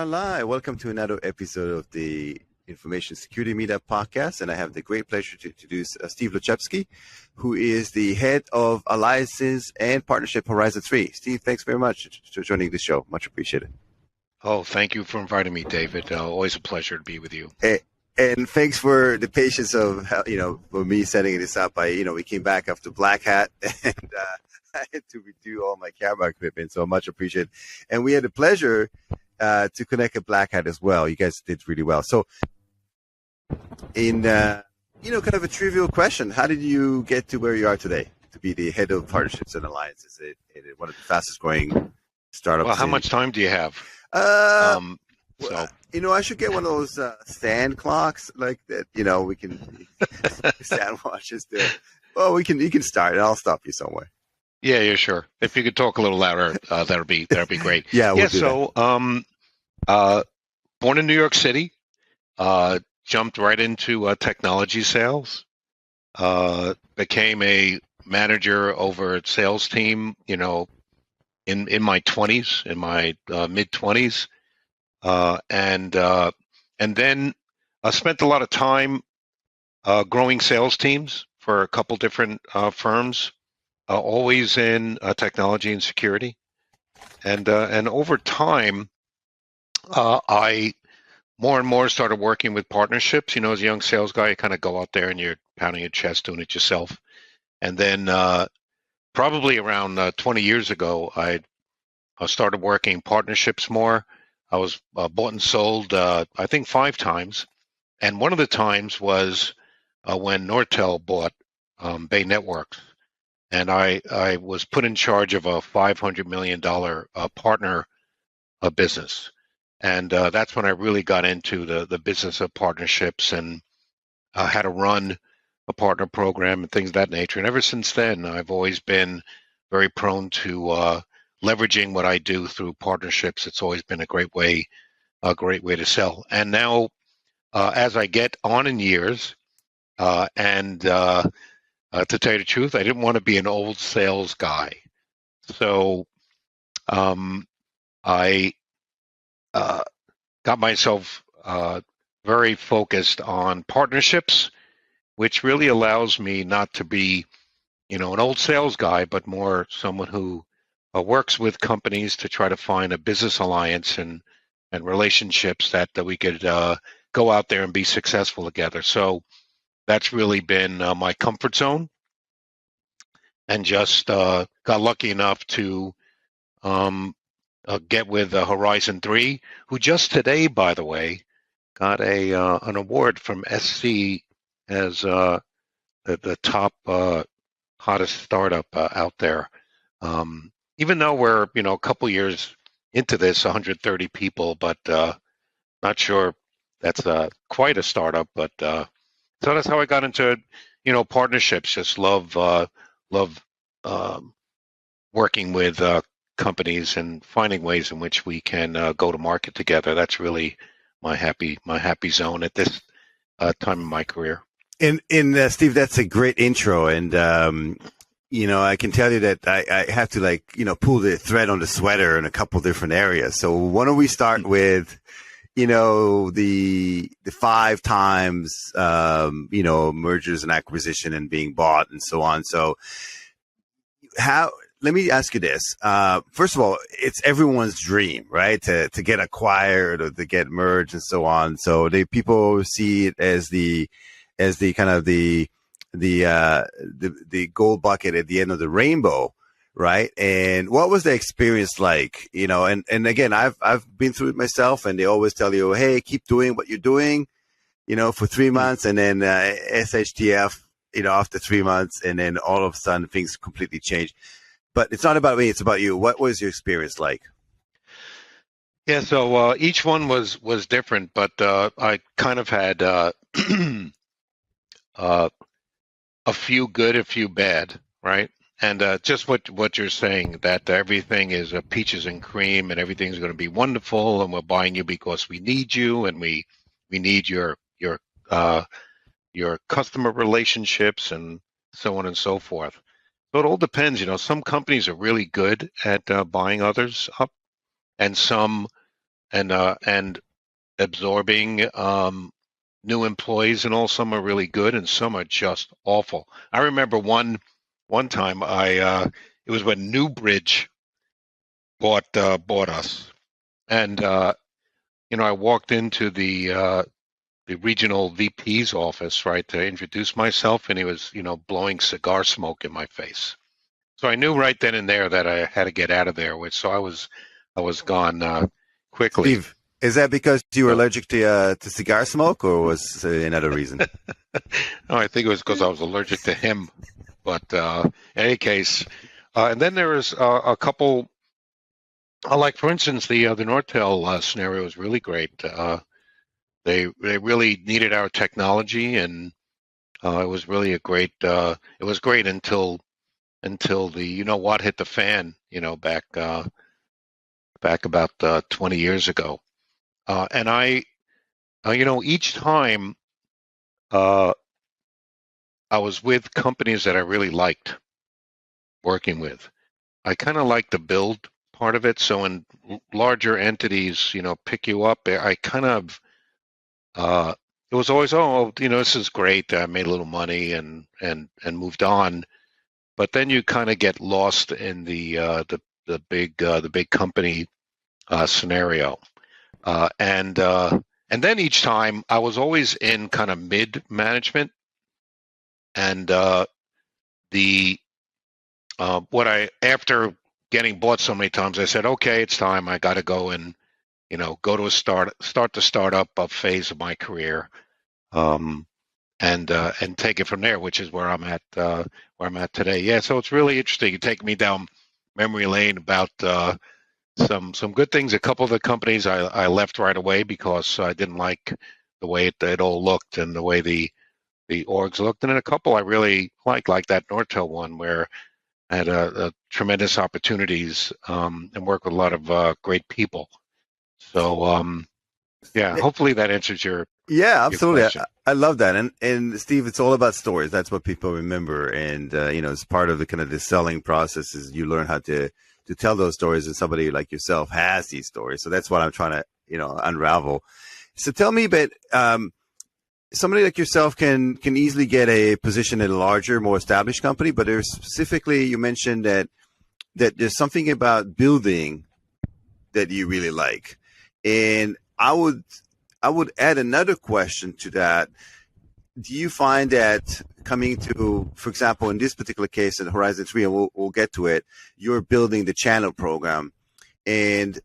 are live. Welcome to another episode of the Information Security Meetup podcast, and I have the great pleasure to introduce Steve Lubchansky, who is the head of Alliances and Partnership Horizon 3. Steve, thanks very much for joining the show. Much appreciated. Oh, thank you for inviting me, David. Always a pleasure to be with you. And thanks for the patience of, for me setting this up. We came back after Black Hat, and I had to redo all my camera equipment, so much appreciated. And we had the pleasure to connect at Black Hat as well. You guys did really well. So, in kind of a trivial question, how did you get to where you are today to be the head of partnerships and alliances at one of the fastest growing startups? Well, how much time do you have? I should get one of those stand clocks like that. We can stand watches there. Well, you can start, and I'll stop you somewhere. Yeah, sure. If you could talk a little louder, that'd be great. Yeah. So, born in New York City, jumped right into technology sales. Became a manager over a sales team. In my 20s, in my mid 20s, and then I spent a lot of time growing sales teams for a couple different firms. Always in technology and security, and over time, I more and more started working with partnerships. As a young sales guy, you kind of go out there and you're pounding your chest, doing it yourself. And then probably around 20 years ago, I started working partnerships more. I was bought and sold, I think 5 times, and one of the times was when Nortel bought Bay Networks. And I was put in charge of a $500 million partner business. And that's when I really got into the business of partnerships and how to run a partner program and things of that nature. And ever since then, I've always been very prone to leveraging what I do through partnerships. It's always been a great way to sell. And now, as I get on in years, to tell you the truth, I didn't want to be an old sales guy. So I got myself very focused on partnerships, which really allows me not to be, an old sales guy, but more someone who works with companies to try to find a business alliance and relationships that we could go out there and be successful together. So that's really been my comfort zone, and just got lucky enough to get with Horizon 3, who just today, by the way, got an award from SC as the top hottest startup out there. Even though we're a couple years into this, 130 people, but not sure that's quite a startup, but. So that's how I got into, partnerships. Just love working with companies and finding ways in which we can go to market together. That's really my happy zone at this time in my career. And Steve, that's a great intro. And I can tell you that I have to pull the thread on the sweater in a couple different areas. So why don't we start with the 5 times, mergers and acquisition and being bought and so on. So let me ask you this. First of all, it's everyone's dream, right? To get acquired or to get merged and so on. So people see it as the kind of the gold bucket at the end of the rainbow. Right. And what was the experience like, and again, I've been through it myself, and they always tell you, hey, keep doing what you're doing, for 3 months, and then SHTF, after 3 months, and then all of a sudden things completely change. But it's not about me. It's about you. What was your experience like? Yeah. So each one was different, but I kind of had a few good, a few bad. Right. And just what you're saying, that everything is peaches and cream, and everything's going to be wonderful, and we're buying you because we need you, and we need your customer relationships, and so on and so forth. So it all depends. Some companies are really good at buying others up, and some and absorbing new employees, and all some are really good and some are just awful. I remember one time it was when Newbridge bought us, and I walked into the regional VP's office, right, to introduce myself, and he was blowing cigar smoke in my face. So I knew right then and there that I had to get out of there. So I was gone quickly. Steve, is that because you were So, allergic to cigar smoke, or was another reason? no, I think it was because I was allergic to him. But in any case, and then there was a couple. Like for instance, the Nortel scenario was really great. They really needed our technology, and it was really a great. It was great until the what hit the fan. Back about 20 years ago, and I each time I was with companies that I really liked working with. I kind of like the build part of it. So when larger entities, pick you up, I kind of it was always, oh, this is great. I made a little money and moved on. But then you kind of get lost in the big company scenario, and then each time I was always in kind of mid management, and the what I after getting bought so many times, I said, okay, it's time. I got to go and go to start the startup phase of my career, and take it from there, which is where I'm at today. Yeah, so it's really interesting. You take me down memory lane about some good things. A couple of the companies I left right away because I didn't like the way it all looked and the way the orgs looked, and then a couple I really like that Nortel one where I had a tremendous opportunities and work with a lot of great people. So yeah, hopefully that answers your Absolutely. question. I love that. And Steve, it's all about stories. That's what people remember. And, it's part of the kind of the selling process is you learn how to tell those stories, and somebody like yourself has these stories. So that's what I'm trying to, unravel. So tell me a bit, somebody like yourself can easily get a position in a larger, more established company, but there's specifically, you mentioned that there's something about building that you really like. And I would add another question to that. Do you find that coming to, for example, in this particular case in Horizon 3, and we'll get to it, you're building the channel program, and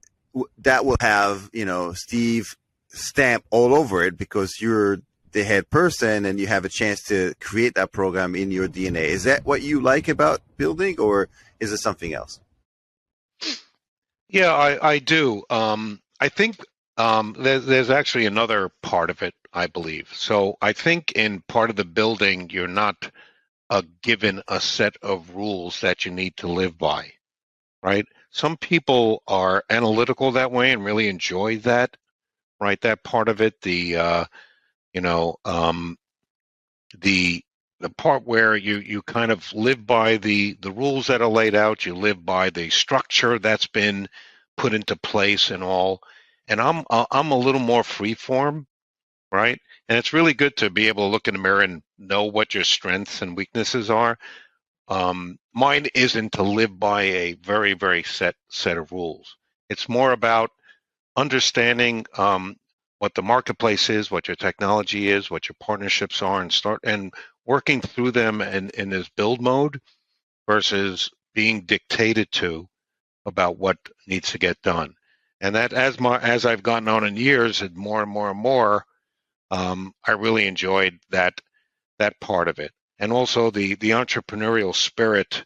that will have, Steve stamp all over it because you're the head person and you have a chance to create that program in your DNA. Is that what you like about building, or is it something else? Yeah, I do. I think there's actually another part of it, I believe. So I think in part of the building, you're not given a set of rules that you need to live by, right? Some people are analytical that way and really enjoy that, right? That part of it, the part where you kind of live by the rules that are laid out, you live by the structure that's been put into place and all. And I'm a little more freeform, right? And it's really good to be able to look in the mirror and know what your strengths and weaknesses are. Mine isn't to live by a very, very set of rules. It's more about understanding what the marketplace is, what your technology is, what your partnerships are, and start and working through them in this build mode versus being dictated to about what needs to get done. And that as I've gotten on in years and more, I really enjoyed that part of it, and also the entrepreneurial spirit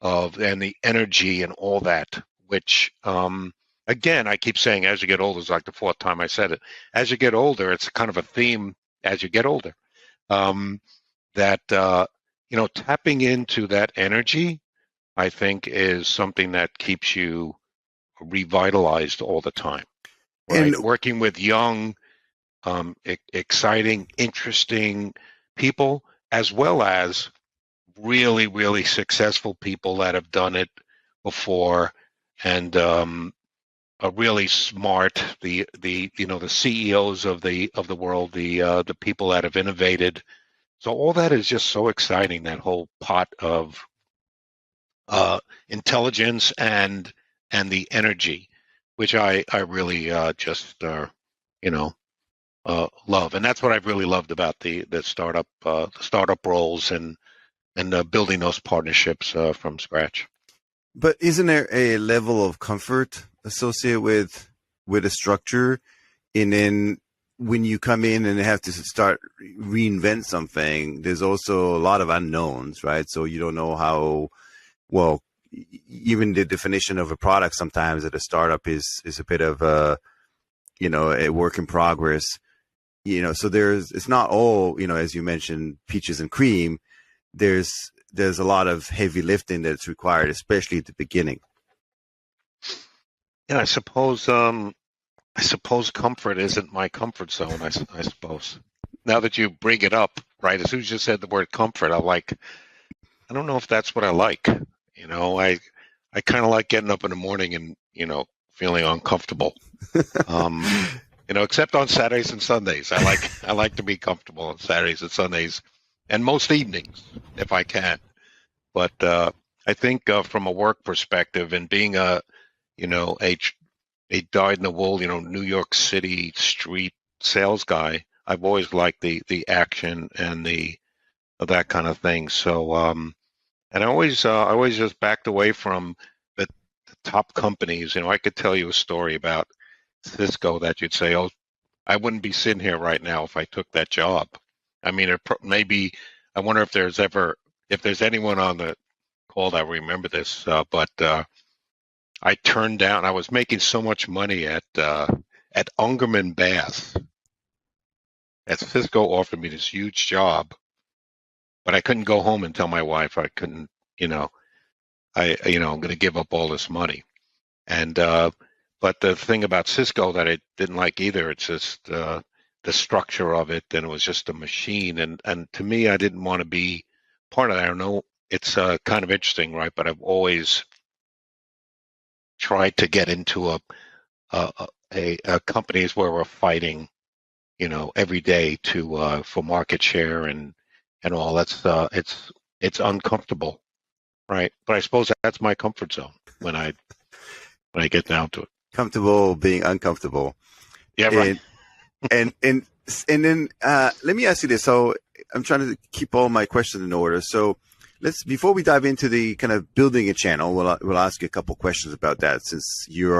and the energy and all that, which again, I keep saying as you get older, it's like the fourth time I said it. As you get older, it's kind of a theme as you get older. That tapping into that energy, I think, is something that keeps you revitalized all the time. Right, And working with young, exciting, interesting people, as well as really, really successful people that have done it before and really smart, the CEOs of the world, the people that have innovated. So all that is just so exciting. That whole pot of intelligence and the energy, which I really just love, and that's what I've really loved about the startup roles and building those partnerships from scratch. But isn't there a level of comfort associated with a structure, and then when you come in and have to start reinvent something, there's also a lot of unknowns, right? So you don't know how well. Even the definition of a product sometimes at a startup is a bit of a work in progress. So it's not all, as you mentioned, peaches and cream. There's a lot of heavy lifting that's required, especially at the beginning. Yeah, I suppose comfort isn't my comfort zone. I suppose now that you bring it up, right? As soon as you said the word comfort, I'm like, I don't know if that's what I like. I kind of like getting up in the morning and feeling uncomfortable. Except on Saturdays and Sundays. I like to be comfortable on Saturdays and Sundays, and most evenings if I can. But I think from a work perspective and being a dyed-in-the-wool, New York City street sales guy, I've always liked the action and that kind of thing. So and I always just backed away from the top companies. I could tell you a story about Cisco that you'd say, oh, I wouldn't be sitting here right now if I took that job. I mean, maybe I wonder if there's anyone on the call that remember this, but I turned down. I was making so much money at Ungerman Bath. At Cisco offered me this huge job, but I couldn't go home and tell my wife I couldn't. I'm going to give up all this money. And but the thing about Cisco that I didn't like either, it's just the structure of it, and it was just a machine. And to me, I didn't want to be part of that. I don't know. It's kind of interesting, right? But I've always tried to get into a companies where we're fighting, every day for market share and all. That's it's uncomfortable, right? But I suppose that's my comfort zone when I get down to it. Comfortable being uncomfortable. Yeah, right. And then let me ask you this. So I'm trying to keep all my questions in order. So before we dive into the kind of building a channel, we'll ask you a couple questions about that, since you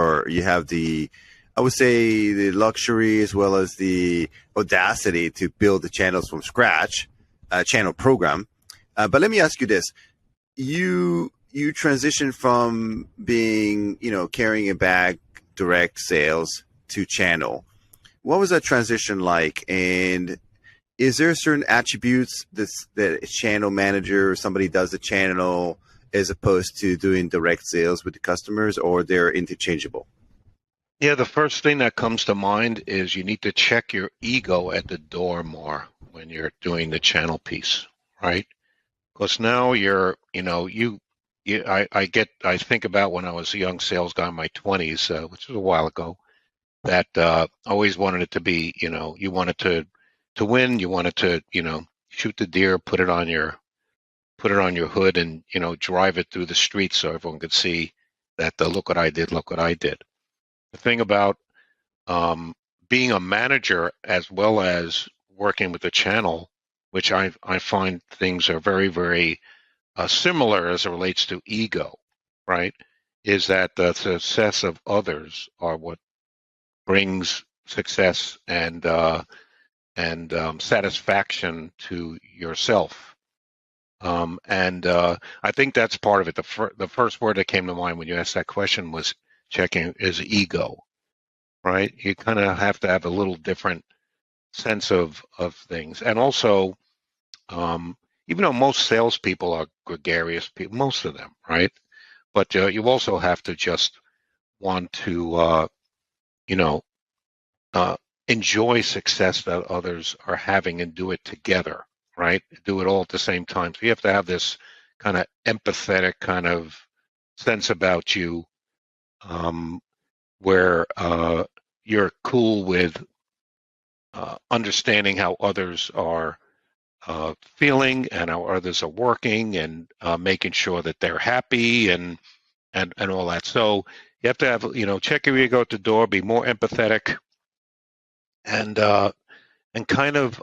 have the, I would say, the luxury as well as the audacity to build the channels from scratch, channel program. But let me ask you this: you transitioned from being, carrying a bag, direct sales, to channel. What was that transition like? And is there certain attributes that a channel manager or somebody does a channel as opposed to doing direct sales with the customers, or they're interchangeable? Yeah, the first thing that comes to mind is you need to check your ego at the door more when you're doing the channel piece, right? Because now I think about when I was a young sales guy in my 20s, which was a while ago, that always wanted it to be, you wanted to win, you wanted to, shoot the deer, put it on your hood, and drive it through the streets so everyone could see that look what I did, look what I did. The thing about being a manager as well as working with the channel, which I find things are very, very similar as it relates to ego, right? Is that the success of others are what brings success and satisfaction to yourself. And I think that's part of it. The first word that came to mind when you asked that question was checking is ego, right? You kind of have to have a little different sense of things. And also, even though most salespeople are gregarious people, most of them, right? But you also have to just want to, enjoy success that others are having and do it together, right? Do it all at the same time. So you have to have this kind of empathetic kind of sense about you, where you're cool with understanding how others are feeling and how others are working, and making sure that they're happy and all that. So you have to have, check your ego at the door, be more empathetic, and kind of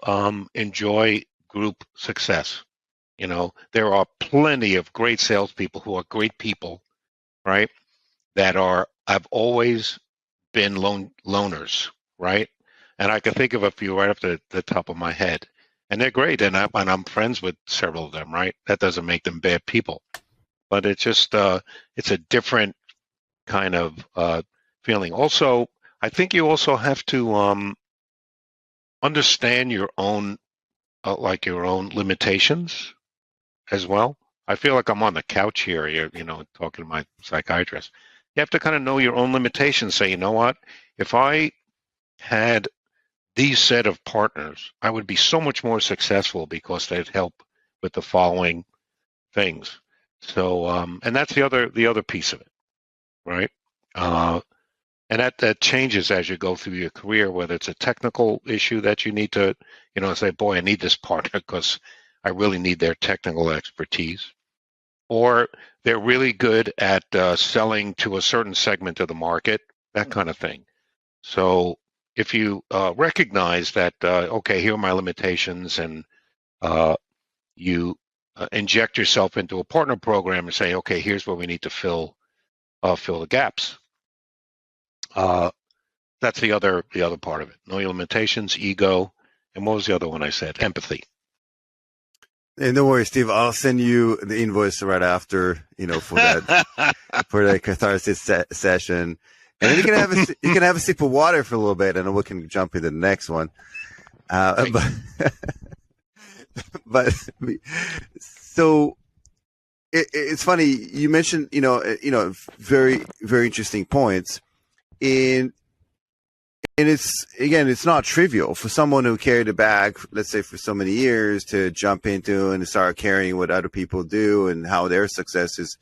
enjoy group success. There are plenty of great salespeople who are great people, right? I've always been loners, right? And I can think of a few right off the top of my head, and they're great, and I'm friends with several of them, right? That doesn't make them bad people, but it's just it's a different kind of feeling. Also, I think you also have to understand your own your own limitations as well. I feel like I'm on the couch here, talking to my psychiatrist. You have to kind of know your own limitations. Say, you know what? If I had these set of partners, I would be so much more successful because they'd help with the following things. So, and that's the other piece of it, right? And that changes as you go through your career, whether it's a technical issue that you need to, say, boy, I need this partner because I really need their technical expertise, or they're really good at selling to a certain segment of the market, that kind of thing. So if you recognize that, okay, here are my limitations, and you inject yourself into a partner program and say, okay, here's where we need to fill the gaps. That's the other part of it. Know your limitations, ego, and what was the other one I said? Empathy. And don't worry, Steve. I'll send you the invoice right after, for that catharsis session, and then you can have a sip of water for a little bit, and then we can jump into the next one. But so it's funny you mentioned, very very interesting points. And it's not trivial for someone who carried a bag, let's say, for so many years, to jump into and start carrying what other people do and how their success is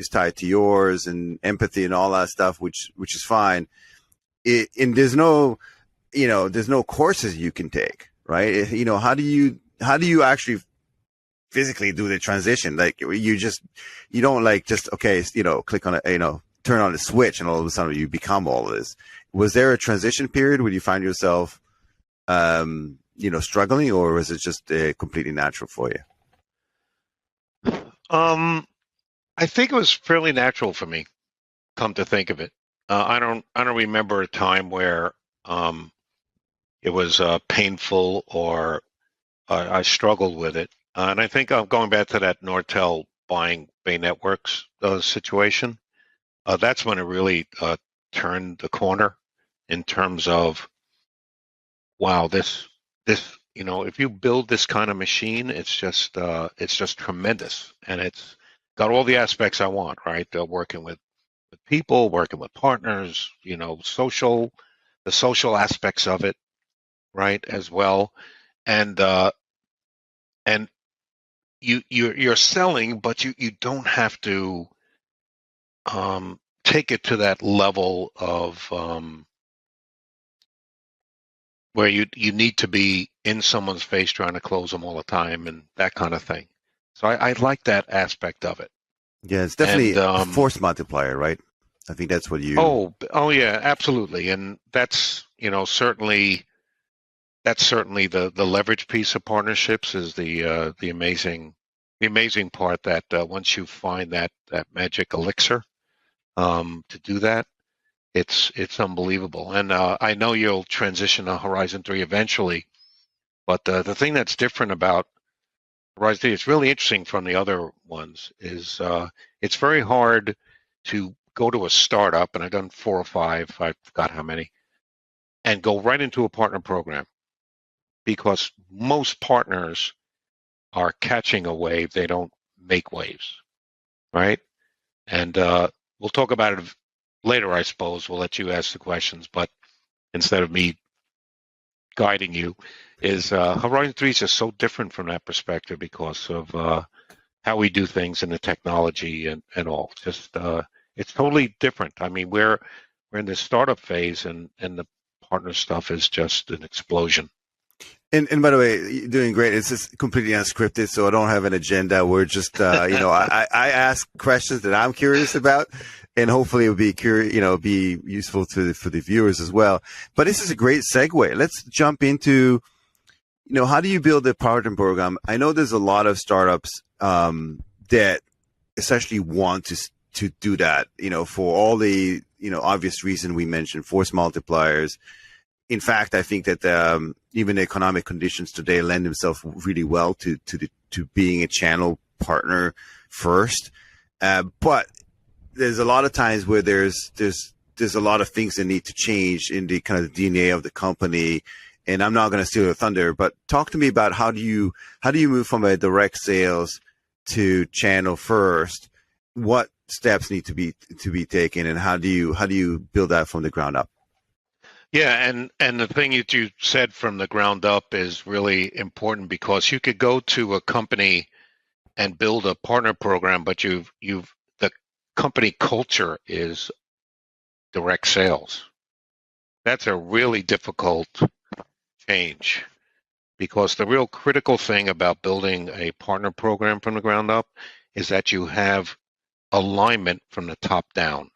tied to yours, and empathy and all that stuff, which is fine. And there's no courses you can take, right? How do you actually physically do the transition? Like you don't okay, click on it, turn on the switch and all of a sudden you become all of this. Was there a transition period where you find yourself, struggling, or was it just completely natural for you? I think it was fairly natural for me, come to think of it. I don't remember a time where it was painful or I struggled with it. And I think I'm going back to that Nortel buying Bay Networks situation. That's when it really turned the corner in terms of, wow, this if you build this kind of machine, it's just tremendous, and it's got all the aspects I want, right? Working with people, working with partners, the social aspects of it, right, as well, and you're selling, but you don't have to take it to that level of where you need to be in someone's face trying to close them all the time and that kind of thing. So I like that aspect of it. Yeah, it's definitely a force multiplier, right? I think that's what you. Oh yeah, absolutely, and that's certainly the leverage piece of partnerships is the amazing part that once you find that magic elixir to do that, it's unbelievable. And I know you'll transition to Horizon 3 eventually, but the thing that's different about Horizon 3, it's really interesting from the other ones, is it's very hard to go to a startup, and I've done 4 or 5, I forgot how many, and go right into a partner program, because most partners are catching a wave. They don't make waves, right? And we'll talk about it later, I suppose. We'll let you ask the questions, but instead of me guiding you, is Horizon 3 is just so different from that perspective because of how we do things and the technology and all. Just it's totally different. I mean, we're we're in this startup phase, and the partner stuff is just an explosion. And by the way, you're doing great. It's just completely unscripted, so I don't have an agenda. We're just, I ask questions that I'm curious about, and hopefully it'll be be useful for the viewers as well. But this is a great segue. Let's jump into, how do you build a partner program? I know there's a lot of startups that essentially want to do that, for all the obvious reason we mentioned, force multipliers. In fact, I think that even the economic conditions today lend themselves really well to being a channel partner first. But there's a lot of times where there's a lot of things that need to change in the kind of the DNA of the company. And I'm not going to steal your thunder, but talk to me about how do you move from a direct sales to channel first? What steps need to be taken, and how do you build that from the ground up? Yeah, and the thing that you said from the ground up is really important, because you could go to a company and build a partner program, but the company culture is direct sales. That's a really difficult change, because the real critical thing about building a partner program from the ground up is that you have alignment from the top down.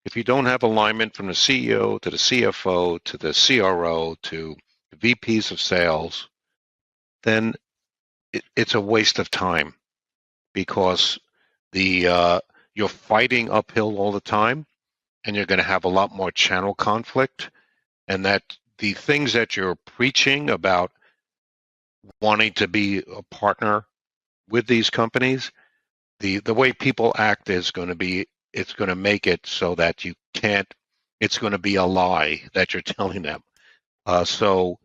If you don't have alignment from the CEO to the CFO to the CRO to the VPs of sales, then it's a waste of time, because you're fighting uphill all the time, and you're going to have a lot more channel conflict, and that the things that you're preaching about wanting to be a partner with these companies, the way people act is going to be, it's going to make it so that you can't, it's going to be a lie that you're telling them. So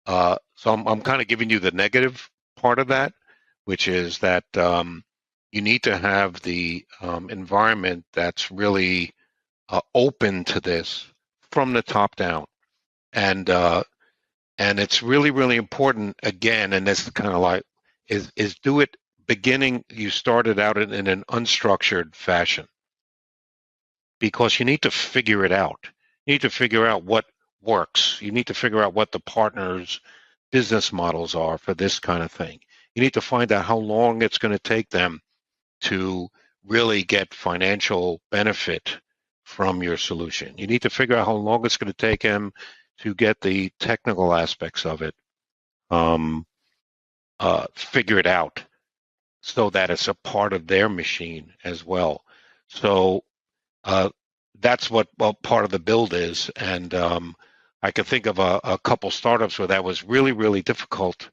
I'm kind of giving you the negative part of that, which is that you need to have the environment that's really open to this from the top down. And it's really, really important, again, and this is kind of like, is do it beginning, you started out in an unstructured fashion, because you need to figure it out. You need to figure out what works. You need to figure out what the partners' business models are for this kind of thing. You need to find out how long it's going to take them to really get financial benefit from your solution. You need to figure out how long it's going to take them to get the technical aspects of it figured out, so that it's a part of their machine as well. So that's what part of the build is. And I can think of a couple startups where that was really, really difficult,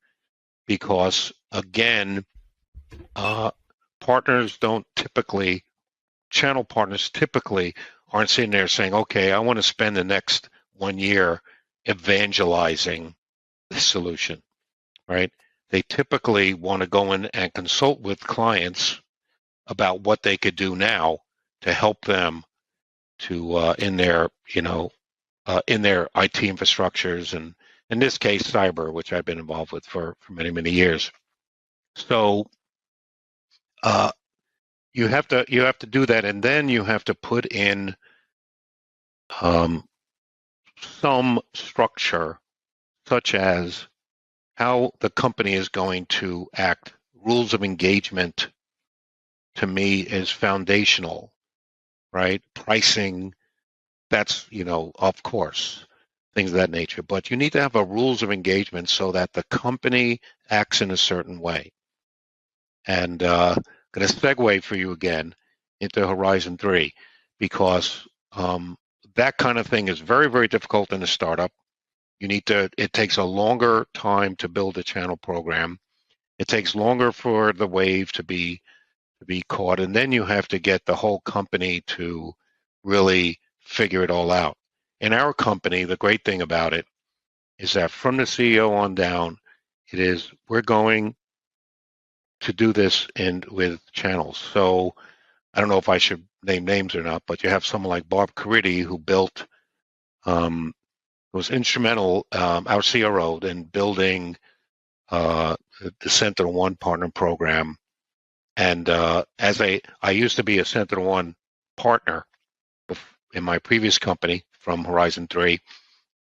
because, again, channel partners typically aren't sitting there saying, okay, I want to spend the next 1 year evangelizing the solution, right? They typically want to go in and consult with clients about what they could do now to help them to in their IT infrastructures, and in this case cyber, which I've been involved with for many, many years. So you have to do that, and then you have to put in some structure, such as how the company is going to act. Rules of engagement, to me, is foundational, right? Pricing, that's, of course, things of that nature. But you need to have a rules of engagement so that the company acts in a certain way. And I'm going to segue for you again into Horizon 3, because that kind of thing is very, very difficult in a startup. It takes a longer time to build a channel program. It takes longer for the wave to be caught, and then you have to get the whole company to really figure it all out. In our company, the great thing about it is that from the CEO on down, we're going to do this with channels. So I don't know if I should name names or not, but you have someone like Bob Corente, who was instrumental, our CRO, in building the SentinelOne partner program. And I used to be a SentinelOne partner in my previous company from Horizon 3,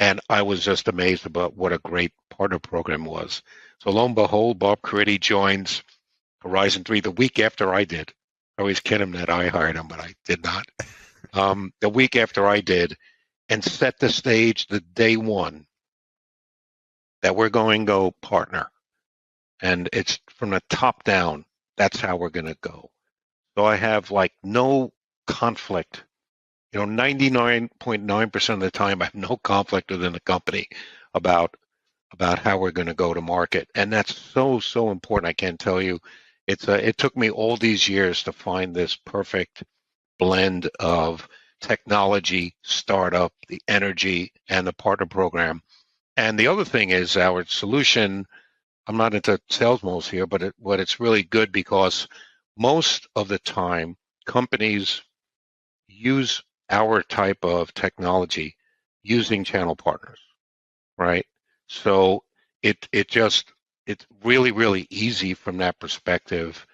and I was just amazed about what a great partner program was. So lo and behold, Bob Corente joins Horizon 3 the week after I did. I always kid him that I hired him, but I did not. The week after I did, and set the stage the day one that we're going to go partner. And it's from the top down. That's how we're going to go. So I have like no conflict. 99.9% of the time, I have no conflict within the company about how we're going to go to market. And that's so important. I can't tell you. It took me all these years to find this perfect blend of technology, startup, the energy, and the partner program. And the other thing is our solution. I'm not into sales modes here, but it's really good because most of the time companies use our type of technology using channel partners, right? So it's really easy from that perspective,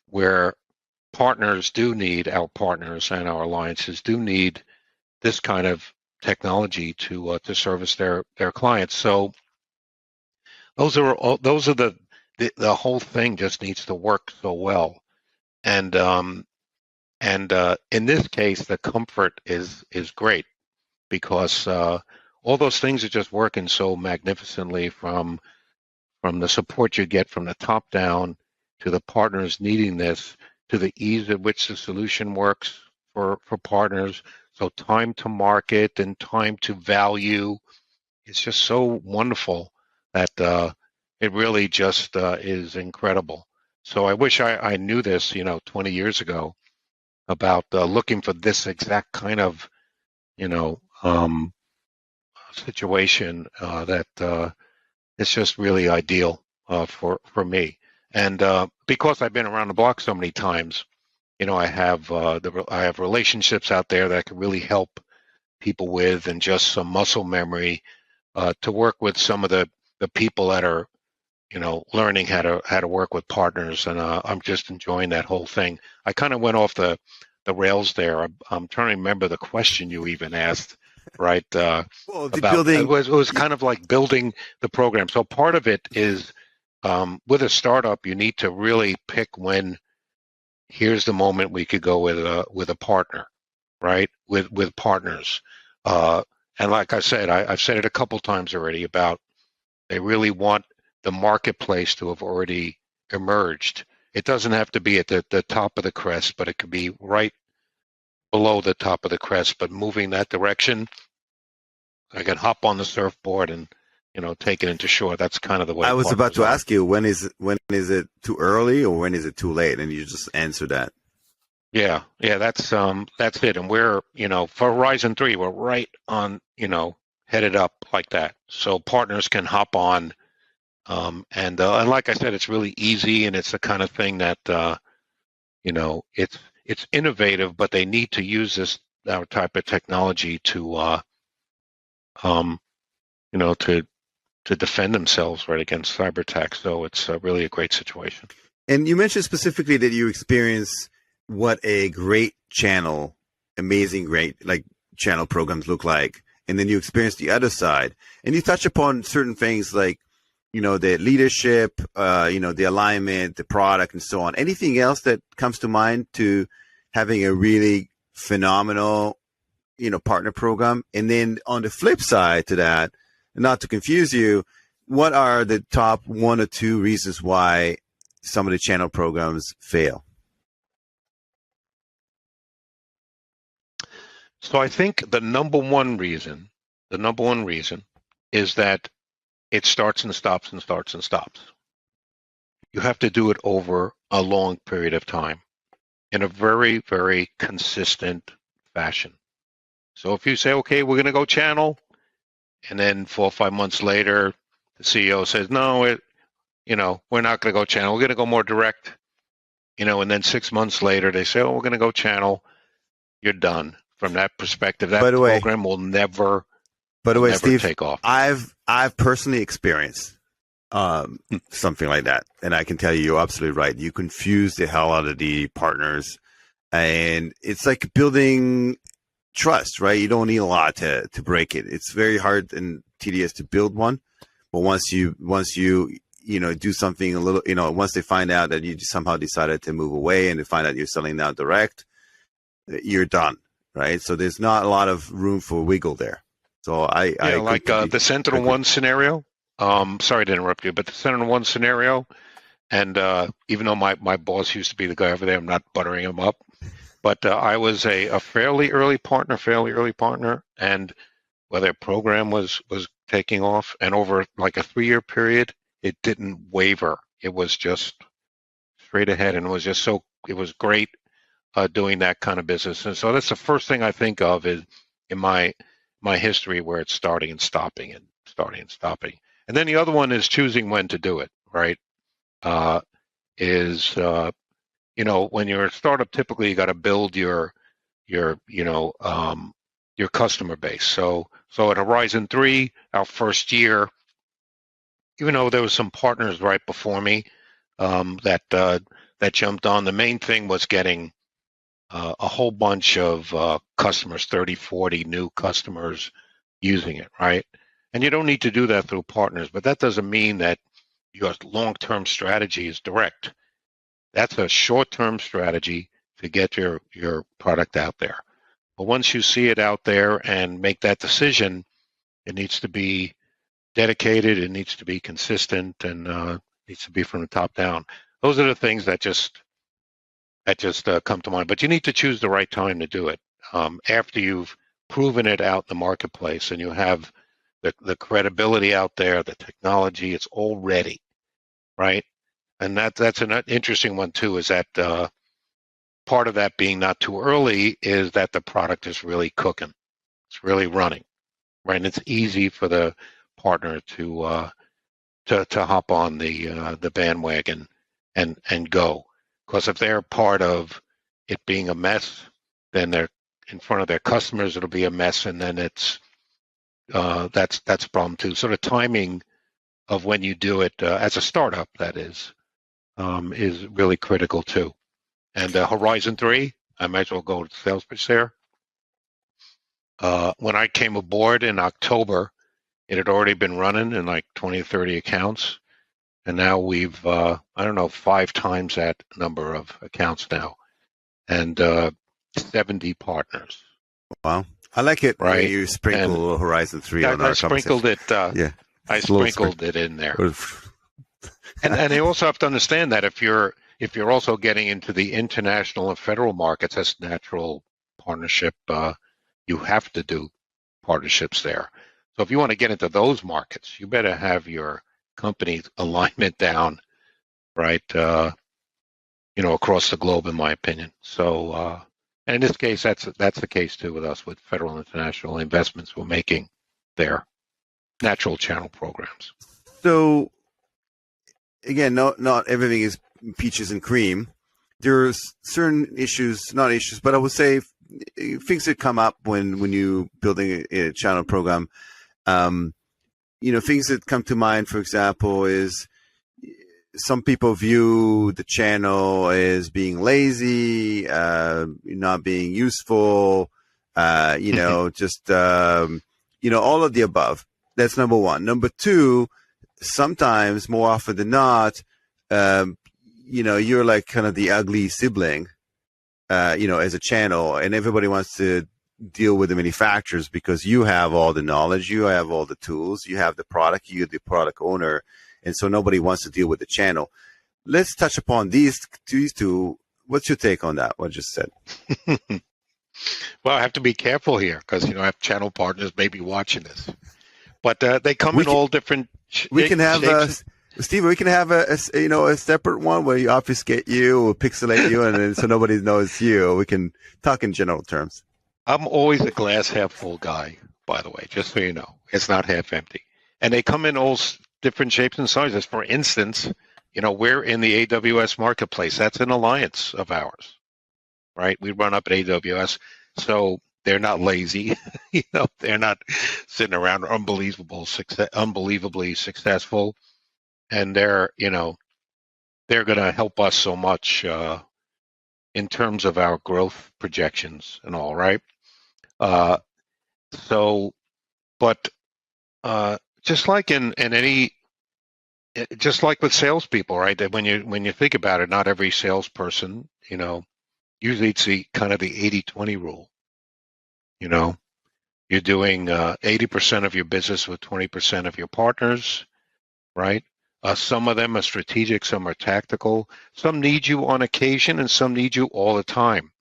where partners do need, our partners and our alliances do need this kind of technology to service their clients. So those are the whole thing just needs to work so well, and in this case the comfort is great because all those things are just working so magnificently from the support you get from the top down to the partners needing this to the ease at which the solution works for partners. So time to market and time to value, it's just so wonderful that it really just is incredible. So I wish I knew this, 20 years ago about looking for this exact kind of, situation that it's just really ideal for me. And because I've been around the block so many times, I have I have relationships out there that I can really help people with, and just some muscle memory to work with some of the people that are learning how to work with partners, and I'm just enjoying that whole thing. I kind of went off the rails there. I'm trying to remember the question you even asked, right? Well, the About building. it was kind of like building the program. So part of it is with a startup, you need to really pick when. Here's the moment we could go with a partner, right? With partners, and like I said, I've said it a couple times already about they really want the marketplace to have already emerged. It doesn't have to be at the top of the crest, but it could be right below the top of the crest, but moving that direction. I can hop on the surfboard and take it into shore. That's kind of the way I was about partners to are. ask you when is it too early or when is it too late, and you just answered that. Yeah, that's it. And we're, for Horizon 3, we're right on, headed up like that. So partners can hop on, and like I said, it's really easy, and it's the kind of thing that it's innovative, but they need to use our type of technology to to defend themselves right against cyber attack. So it's really a great situation. And you mentioned specifically that you experience what a great channel, amazing, great like channel programs look like, and then you experience the other side, and you touch upon certain things like the leadership, the alignment, the product, and so on. Anything else that comes to mind to having a really phenomenal partner program? And then on the flip side to that, not to confuse you, what are the top 1 or 2 reasons why some of the channel programs fail? So I think the number one reason is that it starts and stops and starts and stops. You have to do it over a long period of time in a very, very consistent fashion. So if you say, okay, we're going to go channel, and then 4 or 5 months later, the CEO says, no, we're not going to go channel. We're going to go more direct, and then 6 months later, they say, oh, we're going to go channel. You're done. From that perspective, that program will never Steve, take off. I've personally experienced something like that, and I can tell you're absolutely right. You confuse the hell out of the partners, and it's like building trust, right? You don't need a lot to break it. It's very hard and tedious to build one, but once you do something a little, once they find out that you somehow decided to move away and they find out you're selling now direct, you're done, right? So there's not a lot of room for wiggle there. So I like the Sentinel One scenario. Sorry to interrupt you, but the Sentinel One scenario, and even though my boss used to be the guy over there, I'm not buttering him up, but I was a fairly early partner, and where their program was taking off, and over like a 3-year period, it didn't waver. It was just straight ahead, and it was great doing that kind of business. And so that's the first thing I think of is in my history where it's starting and stopping. And then the other one is choosing when to do it, right? When you're a startup, typically you got to build your customer base. So at Horizon 3, our first year, even though there was some partners right before me that jumped on, the main thing was getting a whole bunch of customers, 30, 40 new customers using it, right? And you don't need to do that through partners, but that doesn't mean that your long-term strategy is direct. That's a short-term strategy to get your product out there. But once you see it out there and make that decision, it needs to be dedicated, it needs to be consistent, and needs to be from the top down. Those are the things that just come to mind. But you need to choose the right time to do it. After you've proven it out in the marketplace and you have the credibility out there, the technology, it's all ready, right? And that's an interesting one too, is that part of that being not too early is that the product is really cooking. It's really running, right? And it's easy for the partner to hop on the bandwagon and go. Because if they're part of it being a mess, then they're in front of their customers, it'll be a mess, and then that's a problem too. So the timing of when you do it as a startup, that is really critical too. And Horizon 3, I might as well go to the sales pitch there. When I came aboard in October, it had already been running in like 20 or 30 accounts. And now we've, 5 times that number of accounts now, and 70 partners. Wow. I like it. Right. You sprinkle a little Horizon 3 on our sprinkled it. I sprinkled it in there. and they also have to understand that if you're also getting into the international and federal markets, that's natural partnership. You have to do partnerships there. So if you want to get into those markets, you better have your company alignment down, right? Across the globe, in my opinion. So, and in this case, that's the case too with us with federal and international investments we're making there, natural channel programs. So, again, not everything is peaches and cream. There's certain issues, not issues, but I would say things that come up when you building a channel program. Things that come to mind, for example, is some people view the channel as being lazy, not being useful, just, all of the above. That's number one. Number two, sometimes, more often than not, you're like kind of the ugly sibling, as a channel, and everybody wants to deal with the manufacturers because you have all the knowledge, you have all the tools, you have the product, you're the product owner, and so nobody wants to deal with the channel. Let's touch upon these two. What's your take on that? What I just said? Well, I have to be careful here because I have channel partners maybe watching this, but they come in all different. We can have Steve. We can have a separate one where you obfuscate you or pixelate you, and then so nobody knows you. We can talk in general terms. I'm always a glass half full guy, by the way, just so you know. It's not half empty. And they come in all different shapes and sizes. For instance, we're in the AWS marketplace. That's an alliance of ours, right? We run up at AWS. So they're not lazy. They're not sitting around unbelievably successful. And they're going to help us so much in terms of our growth projections and all, right? So, but just like in any, just like with salespeople, right? That when you think about it, not every salesperson, usually it's the kind of the 80-20 rule. You're doing 80% of your business with 20% of your partners, right? Some of them are strategic, some are tactical. Some need you on occasion, and some need you all the time,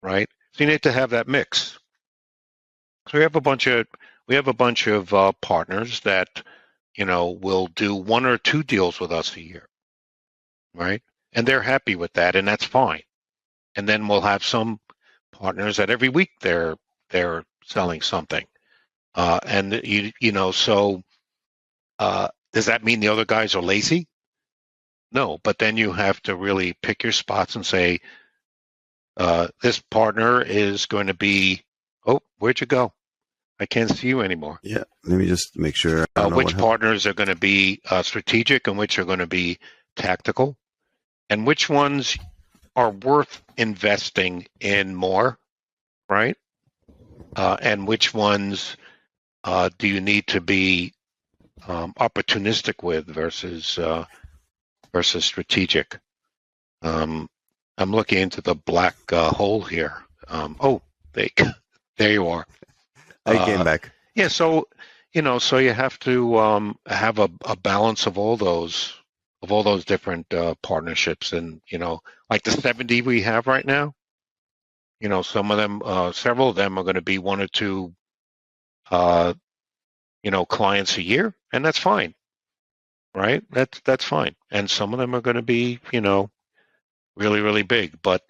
right? So you need to have that mix. So we have a bunch of partners that will do 1 or 2 deals with us a year, right? And they're happy with that, and that's fine. And then we'll have some partners that every week they're selling something, and so does that mean the other guys are lazy? No, but then you have to really pick your spots and say, this partner is going to be, oh, where'd you go? I can't see you anymore. Yeah, let me just make sure. Which partners are going to be strategic and which are going to be tactical, and which ones are worth investing in more, right? And which ones do you need to be opportunistic with versus strategic? I'm looking into the black hole here. There you are. I came back. Yeah, so so you have to have a balance of all those different partnerships, and like the 70 we have right now. Some of them, several of them are going to be 1 or 2, clients a year, and that's fine, right? That's fine. And some of them are going to be, really, really big. But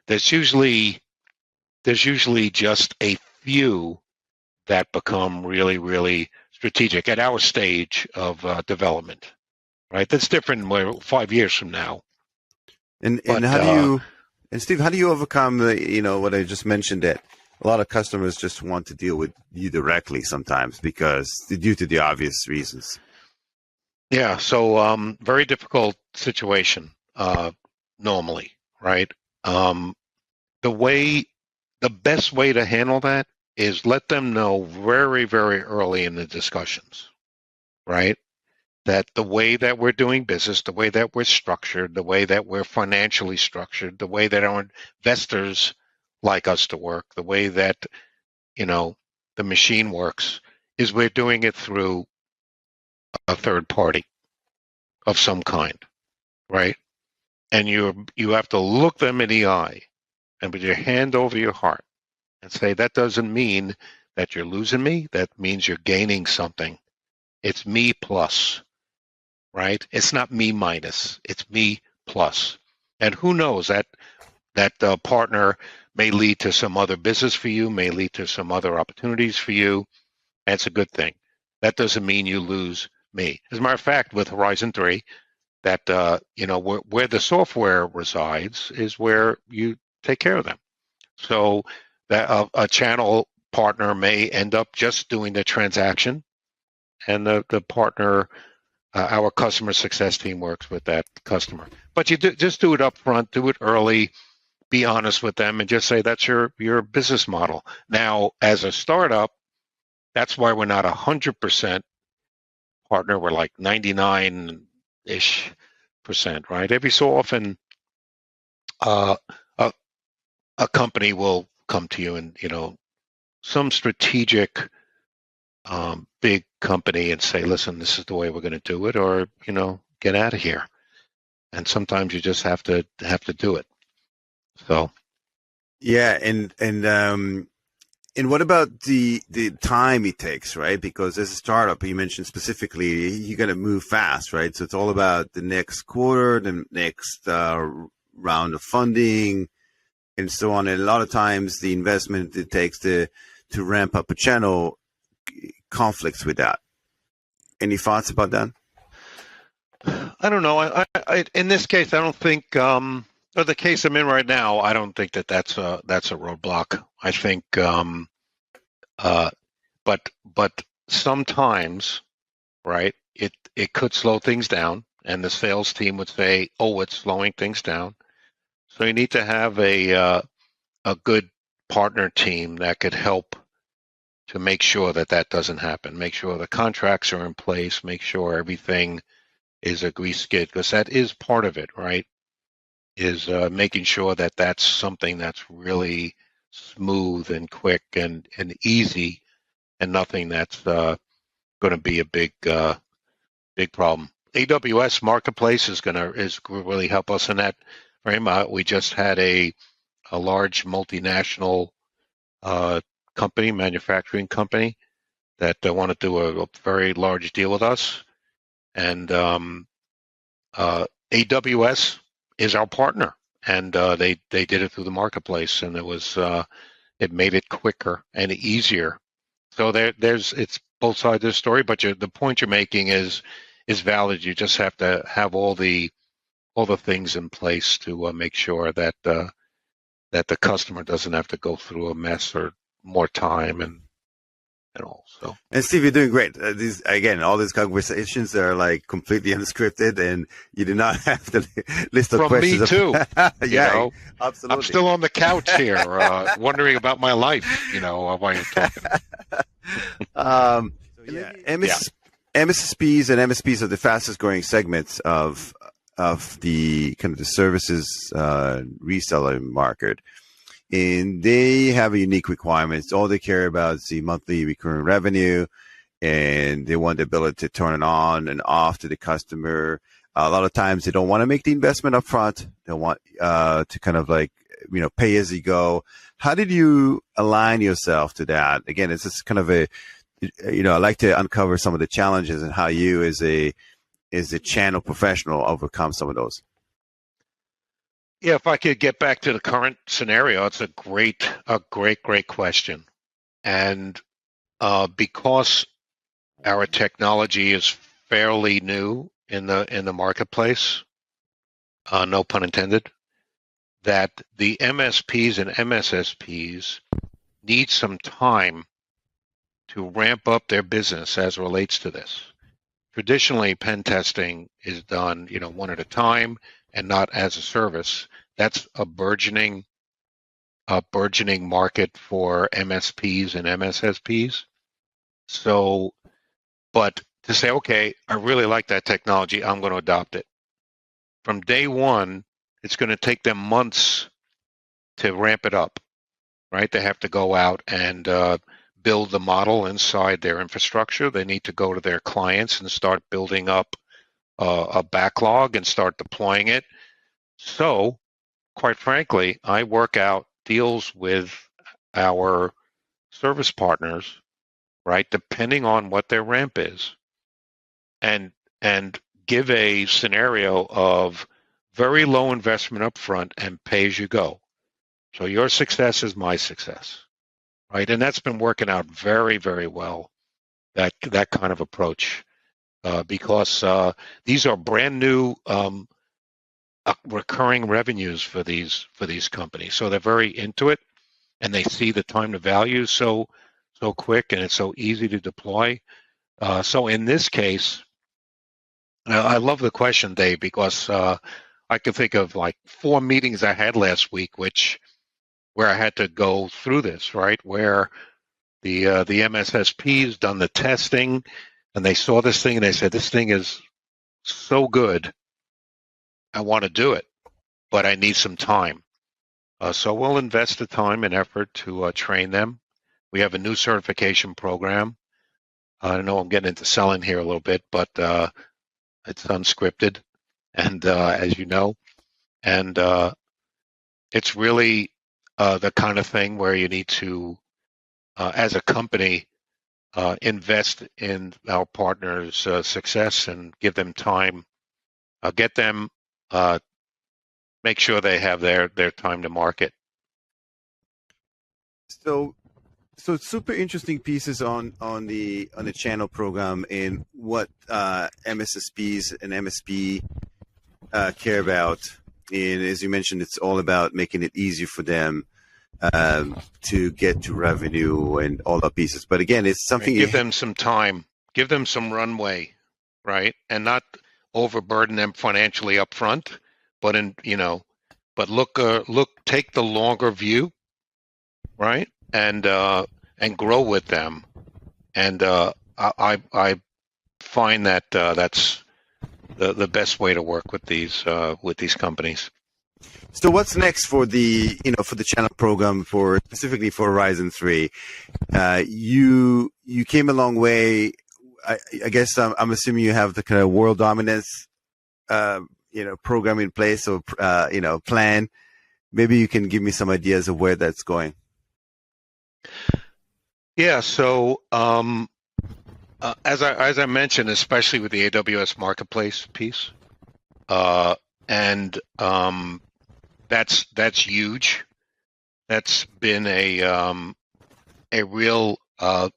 there's usually just a few that become really, really strategic at our stage of development, right? That's different 5 years from now. And how do you, and Steve, how do you overcome what I just mentioned, that a lot of customers just want to deal with you directly sometimes due to the obvious reasons? Yeah, so very difficult situation normally, right? The best way to handle that is let them know very, very early in the discussions, right? That the way that we're doing business, the way that we're structured, the way that we're financially structured, the way that our investors like us to work, the way that, the machine works, is we're doing it through a third party of some kind, right? And you have to look them in the eye and put your hand over your heart and say, that doesn't mean that you're losing me. That means you're gaining something. It's me plus, right? It's not me minus. It's me plus. And who knows, that partner may lead to some other business for you, may lead to some other opportunities for you. That's a good thing. That doesn't mean you lose me. As a matter of fact, with Horizon 3, that where the software resides is where you take care of them. So that a channel partner may end up just doing the transaction, and the partner, our customer success team, works with that customer. But you just do it up front, do it early, be honest with them, and just say that's your business model. Now, as a startup, that's why we're not 100% partner. We're like 99-ish %, right? Every so often, a company will come to you and, some strategic big company and say, listen, this is the way we're going to do it, or, get out of here. And sometimes you just have to do it. So. Yeah. And what about the time it takes, right? Because as a startup, you mentioned specifically, you got to move fast, right? So it's all about the next quarter, the next round of funding, and so on. And a lot of times, the investment it takes to ramp up a channel conflicts with that. Any thoughts about that? I don't know. I in this case, I don't think. Or the case I'm in right now, I don't think that's a roadblock. I think, but sometimes, right? It could slow things down, and the sales team would say, "Oh, it's slowing things down." So you need to have a good partner team that could help to make sure that that doesn't happen, make sure the contracts are in place, make sure everything is a grease skid, because that is part of it, right? Is making sure that that's something that's really smooth and quick and easy, and nothing that's going to be a big problem. AWS Marketplace is really help us in that frame. We just had a large multinational company, manufacturing company, that want to do a very large deal with us, and AWS is our partner, and they did it through the marketplace, and it made it quicker and easier. So it's both sides of the story, but the point you're making is valid. You just have to have all the things in place to make sure that the customer doesn't have to go through a mess or more time and all. So. And Steve, you're doing great. All these conversations are like completely unscripted, and you do not have the list of From questions. Me too. Yeah, absolutely. I'm still on the couch here, wondering about my life. While you're talking. MSSPs and MSPs are the fastest growing segments of the kind of the services reseller market. And they have a unique requirements. All they care about is the monthly recurring revenue, and they want the ability to turn it on and off to the customer. A lot of times they don't want to make the investment up front. They want to kind of like, pay as you go. How did you align yourself to that? Again, it's just kind of I like to uncover some of the challenges and how you as a channel professional overcome some of those. Yeah, if I could get back to the current scenario, it's a great question. And because our technology is fairly new in the marketplace, no pun intended, that the MSPs and MSSPs need some time to ramp up their business as it relates to this. Traditionally, pen testing is done, one at a time and not as a service. That's a burgeoning market for MSPs and MSSPs. So, but to say, okay, I really like that technology, I'm going to adopt it. From day one, it's going to take them months to ramp it up, right? They have to go out and build the model inside their infrastructure. They need to go to their clients and start building up a backlog and start deploying it. So, quite frankly, I work out deals with our service partners, right, depending on what their ramp is, and give a scenario of very low investment up front and pay as you go. So your success is my success, right? And that's been working out very, very well, that kind of approach, because these are brand new recurring revenues for these companies. So they're very into it, and they see the time to value so quick, and it's so easy to deploy. So in this case, I love the question, Dave, because I can think of like 4 meetings I had last week, where I had to go through this, right? Where the MSSP's done the testing, and they saw this thing and they said, this thing is so good, I want to do it, but I need some time. So we'll invest the time and effort to train them. We have a new certification program. I know I'm getting into selling here a little bit, but it's unscripted, and as you know, and it's really the kind of thing where you need to, as a company, invest in our partners' success and give them time, get them, make sure they have their time to market. So super interesting pieces on the channel program and what MSSPs and MSP care about. And as you mentioned, it's all about making it easier for them to get to revenue and all the pieces. But again, it's something give them some time, give them some runway, right, and not overburden them financially up front, but look, take the longer view, right? And grow with them. And I find that that's the best way to work with these companies. So what's next for the channel program specifically for Horizon 3? You came a long way. I guess I'm assuming you have the kind of world dominance program in place or plan. Maybe you can give me some ideas of where that's going. Yeah. So as I mentioned, especially with the AWS Marketplace piece, and that's huge. That's been a real. I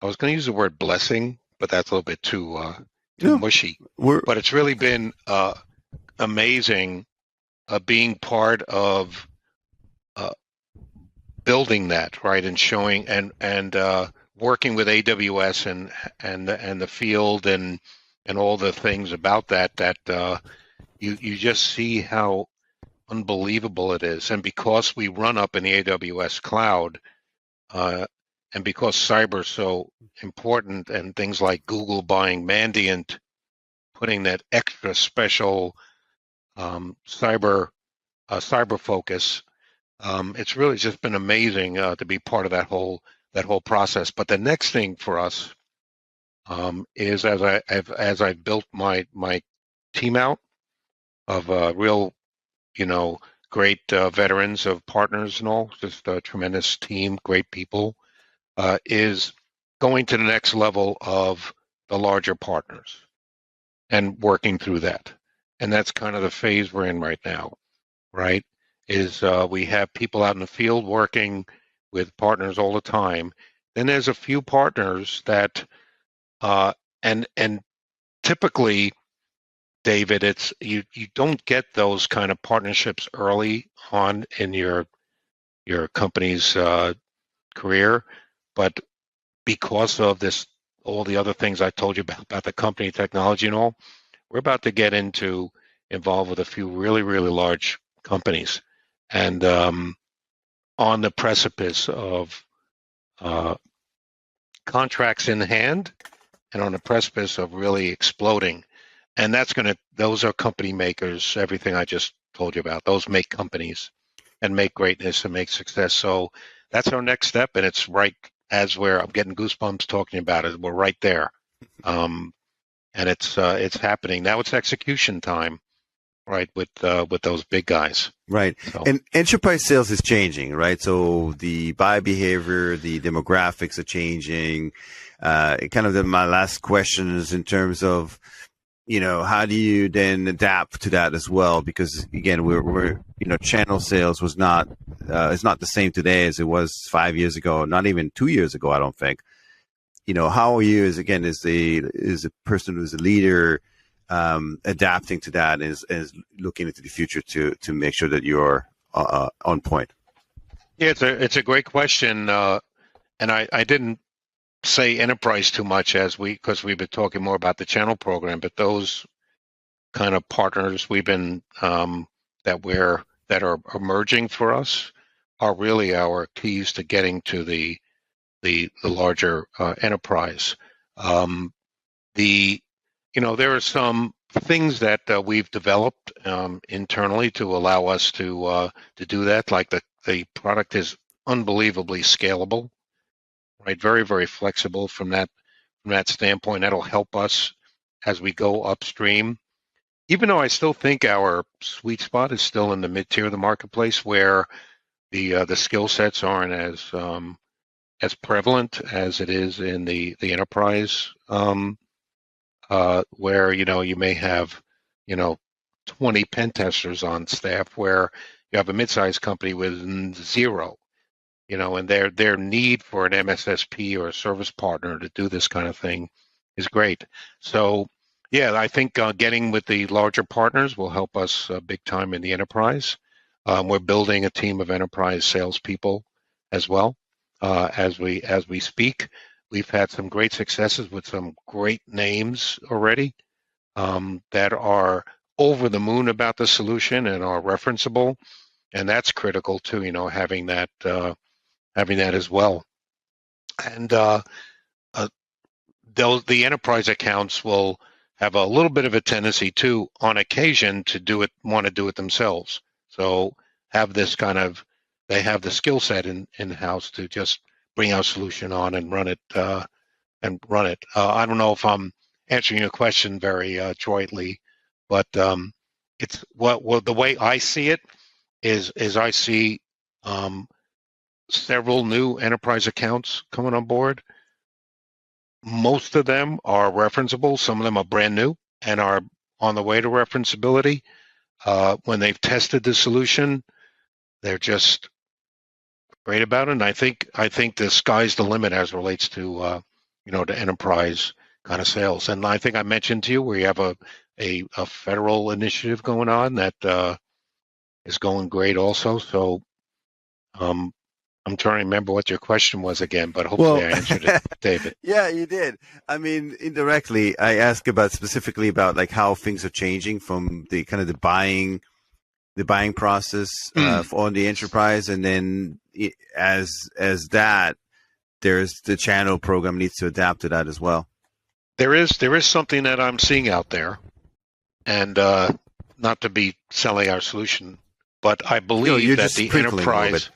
was going to use the word blessing, but that's a little bit too mushy. But it's really been amazing being part of building that, right, and showing and working with AWS and the field and all the things about that you just see how unbelievable it is. And because we run up in the AWS cloud, and because cyber is so important, and things like Google buying Mandiant, putting that extra special cyber focus, it's really just been amazing to be part of that whole process. But the next thing for us is as I've built my team out of real, great veterans of partners and all, just a tremendous team, great people, is going to the next level of the larger partners and working through that. And that's kind of the phase we're in right now, right? Is we have people out in the field working with partners all the time. Then there's a few partners that, and typically, David, it's you don't get those kind of partnerships early on in your company's career, but because of this, all the other things I told you about the company technology and all, we're about to get involved with a few really, really large companies, and on the precipice of contracts in hand, and on the precipice of really exploding. And those are company makers. Everything I just told you about, those make companies and make greatness and make success. So that's our next step, and it's right as I'm getting goosebumps talking about it. We're right there, and it's happening now. It's execution time, right? With those big guys, right? So. And enterprise sales is changing, right? So the buy behavior, the demographics are changing. Kind of my last question is in terms of, how do you then adapt to that as well? Because again, we're channel sales is not the same today as it was 5 years ago, not even 2 years ago, I don't think. How are you as a person who's a leader, adapting to that, is looking into the future to make sure that you're on point? Yeah, it's a great question, and I didn't say enterprise too much because we've been talking more about the channel program, but those kind of partners we've been that are emerging for us are really our keys to getting to the larger enterprise. There are some things that we've developed internally to allow us to do that. Like the product is unbelievably scalable. Right, very, very flexible from that standpoint. That'll help us as we go upstream. Even though I still think our sweet spot is still in the mid-tier of the marketplace, where the skill sets aren't as prevalent as it is in the enterprise, where you may have 20 pen testers on staff, where you have a mid-sized company with 0. And their need for an MSSP or a service partner to do this kind of thing is great. So, yeah, I think getting with the larger partners will help us big time in the enterprise. We're building a team of enterprise salespeople as well as we speak. We've had some great successes with some great names already that are over the moon about the solution and are referenceable. and that's critical too. Having that as well. And the enterprise accounts will have a little bit of a tendency to, on occasion, to want to do it themselves. So have this they have the skill set in house to just bring our solution on and run it. I don't know if I'm answering your question very adroitly, but it's the way I see it is I see several new enterprise accounts coming on board. Most of them are referenceable. Some of them are brand new and are on the way to referenceability. When they've tested the solution, they're just great about it. And I think the sky's the limit as it relates to to enterprise kind of sales. And I think I mentioned to you we have a federal initiative going on that is going great also. So I'm trying to remember what your question was again, but hopefully I answered it, David. Yeah, you did. I mean, indirectly, I asked specifically about like how things are changing from the kind of the buying process on the enterprise, and then as that, there's the channel program needs to adapt to that as well. There is something that I'm seeing out there, and not to be selling our solution, but I believe that the enterprise.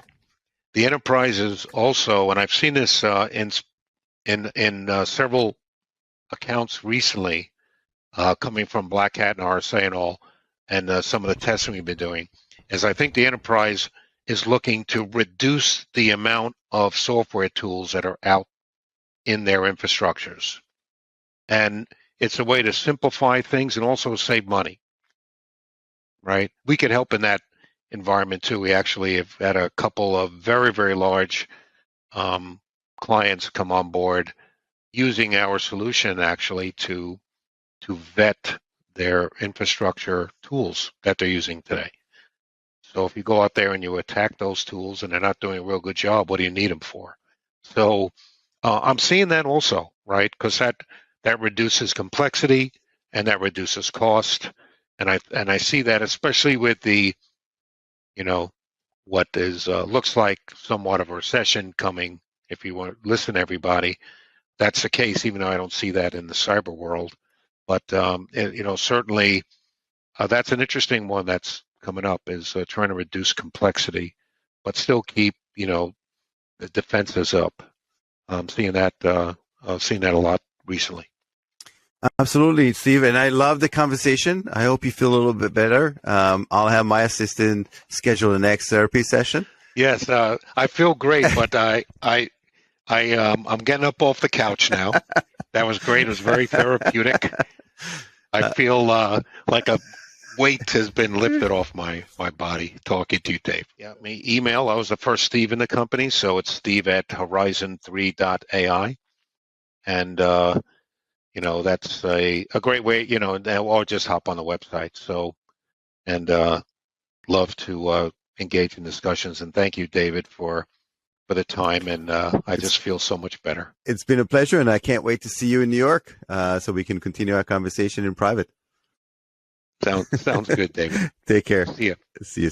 The enterprise is also, and I've seen this in several accounts recently, coming from Black Hat and RSA and all, and some of the testing we've been doing, is I think the enterprise is looking to reduce the amount of software tools that are out in their infrastructures. And it's a way to simplify things and also save money, right? We could help in that environment too. We actually have had a couple of very, very large clients come on board using our solution actually to vet their infrastructure tools that they're using today. So if you go out there and you attack those tools and they're not doing a real good job, what do you need them for? So I'm seeing that also, right? Because that reduces complexity and that reduces cost, and I see that especially with the what looks like somewhat of a recession coming. If you want to listen to everybody, that's the case, even though I don't see that in the cyber world. But certainly that's an interesting one that's coming up, is trying to reduce complexity, but still keep the defenses up. I'm seeing that a lot recently. Absolutely, Steve, and I love the conversation. I hope you feel a little bit better. I'll have my assistant schedule the next therapy session. Yes, I feel great, but I'm getting up off the couch now. That was great. It was very therapeutic. I feel like a weight has been lifted off my body talking to you, Dave. Yeah, me email. I was the first Steve in the company, so it's steve@horizon3.ai, and that's a great way, or just hop on the website. So, and love to engage in discussions. And thank you, David, for the time. And I just feel so much better. It's been a pleasure, and I can't wait to see you in New York so we can continue our conversation in private. Sounds good, David. Take care. See you. See you.